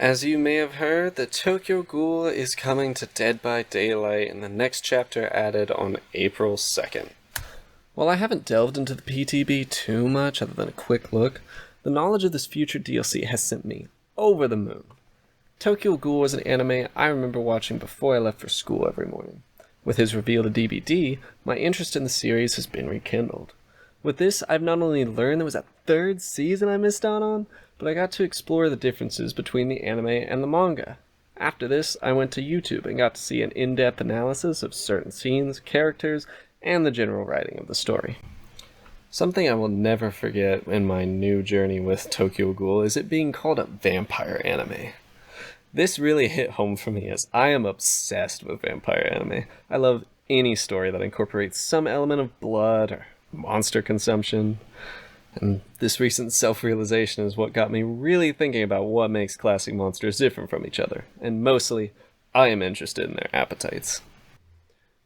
As you may have heard, the Tokyo Ghoul is coming to Dead by Daylight and the next chapter added on April 2nd. While I haven't delved into the PTB too much other than a quick look, the knowledge of this future DLC has sent me over the moon. Tokyo Ghoul was an anime I remember watching before I left for school every morning. With his reveal to DVD, my interest in the series has been rekindled. With this, I've not only learned there was a third season I missed out on, but I got to explore the differences between the anime and the manga. After this, I went to YouTube and got to see an in-depth analysis of certain scenes, characters, and the general writing of the story. Something I will never forget in my new journey with Tokyo Ghoul is it being called a vampire anime. This really hit home for me as I am obsessed with vampire anime. I love any story that incorporates some element of blood or monster consumption. And this recent self-realization is what got me really thinking about what makes classic monsters different from each other. And mostly, I am interested in their appetites.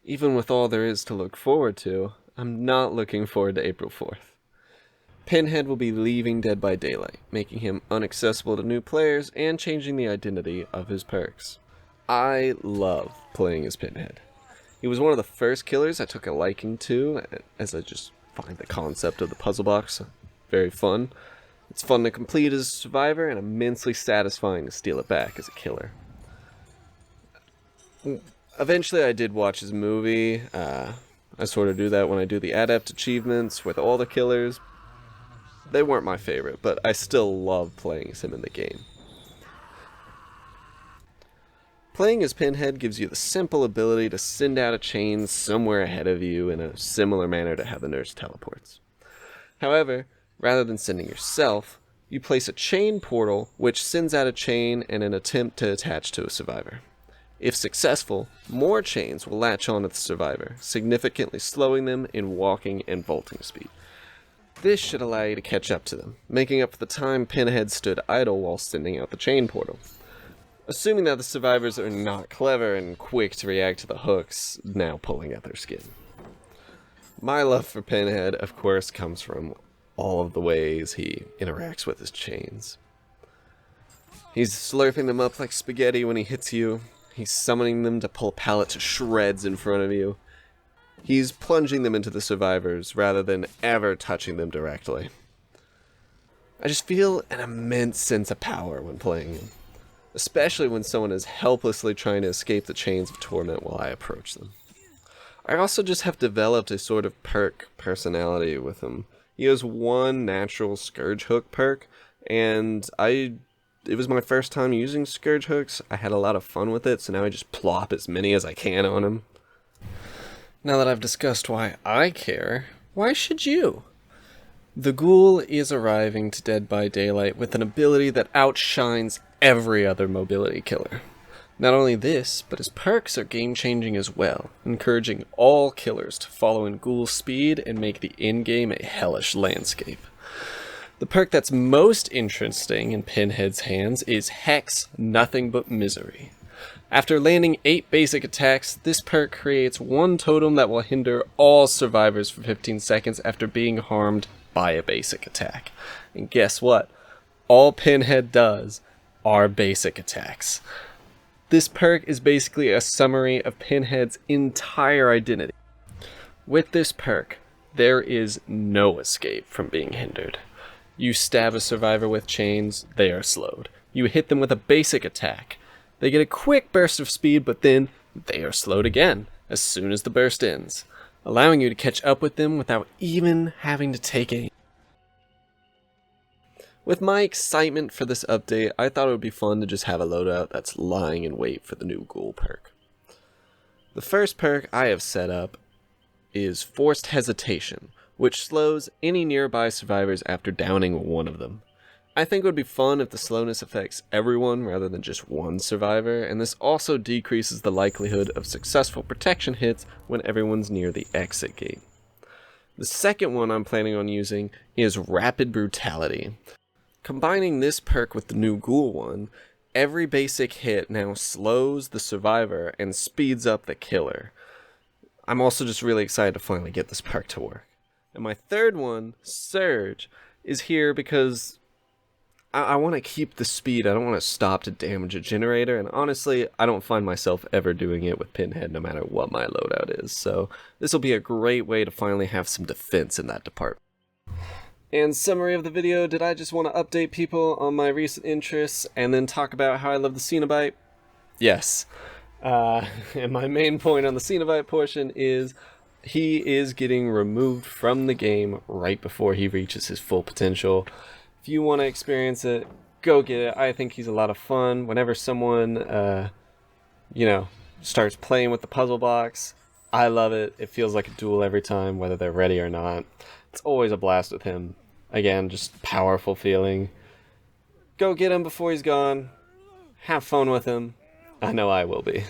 Even with all there is to look forward to, I'm not looking forward to April 4th. Pinhead will be leaving Dead by Daylight, making him inaccessible to new players and changing the identity of his perks. I love playing as Pinhead. He was one of the first killers I took a liking to, as I just find the concept of the puzzle box very fun. It's fun to complete as a survivor and immensely satisfying to steal it back as a killer. Eventually I did watch his movie. I sort of do that when I do the adept achievements with all the killers. They weren't my favorite, but I still love playing as him in the game. Playing as Pinhead gives you the simple ability to send out a chain somewhere ahead of you in a similar manner to how the nurse teleports. However, rather than sending yourself, you place a chain portal which sends out a chain in an attempt to attach to a survivor. If successful, more chains will latch onto the survivor, significantly slowing them in walking and vaulting speed. This should allow you to catch up to them, making up for the time Pinhead stood idle while sending out the chain portal. Assuming that the survivors are not clever and quick to react to the hooks now pulling at their skin. My love for Pinhead, of course, comes from all of the ways he interacts with his chains. He's slurping them up like spaghetti when he hits you. He's summoning them to pull a pallet to shreds in front of you. He's plunging them into the survivors rather than ever touching them directly. I just feel an immense sense of power when playing him, especially when someone is helplessly trying to escape the chains of torment while I approach them. I also just have developed a sort of perk personality with him. He has one natural Scourge Hook perk, and it was my first time using Scourge Hooks. I had a lot of fun with it, so now I just plop as many as I can on him. Now that I've discussed why I care, why should you? The Ghoul is arriving to Dead by Daylight with an ability that outshines every other mobility killer. Not only this, but his perks are game-changing as well, encouraging all killers to follow in Ghoul's speed and make the in-game a hellish landscape. The perk that's most interesting in Pinhead's hands is Hex Nothing But Misery. After landing 8 basic attacks, this perk creates one totem that will hinder all survivors for 15 seconds after being harmed by a basic attack. And guess what? All Pinhead does are basic attacks. This perk is basically a summary of Pinhead's entire identity. With this perk, there is no escape from being hindered. You stab a survivor with chains, they are slowed. You hit them with a basic attack. They get a quick burst of speed, but then they are slowed again as soon as the burst ends, allowing you to catch up with them without even having to take aim. With my excitement for this update, I thought it would be fun to just have a loadout that's lying in wait for the new Ghoul perk. The first perk I have set up is Forced Hesitation, which slows any nearby survivors after downing one of them. I think it would be fun if the slowness affects everyone rather than just one survivor, and this also decreases the likelihood of successful protection hits when everyone's near the exit gate. The second one I'm planning on using is Rapid Brutality. Combining this perk with the new Ghoul one, every basic hit now slows the survivor and speeds up the killer. I'm also just really excited to finally get this perk to work. And my third one, Surge, is here because I want to keep the speed. I don't want to stop to damage a generator, and honestly, I don't find myself ever doing it with Pinhead no matter what my loadout is, so this will be a great way to finally have some defense in that department. And summary of the video, did I just want to update people on my recent interests and then talk about how I love the Cenobite? Yes. And my main point on the Cenobite portion is he is getting removed from the game right before he reaches his full potential. If you want to experience it, go get it. I think he's a lot of fun. Whenever someone, starts playing with the puzzle box, I love it. It feels like a duel every time, whether they're ready or not. It's always a blast with him. Again, just powerful feeling. Go get him before he's gone. Have fun with him. I know I will be.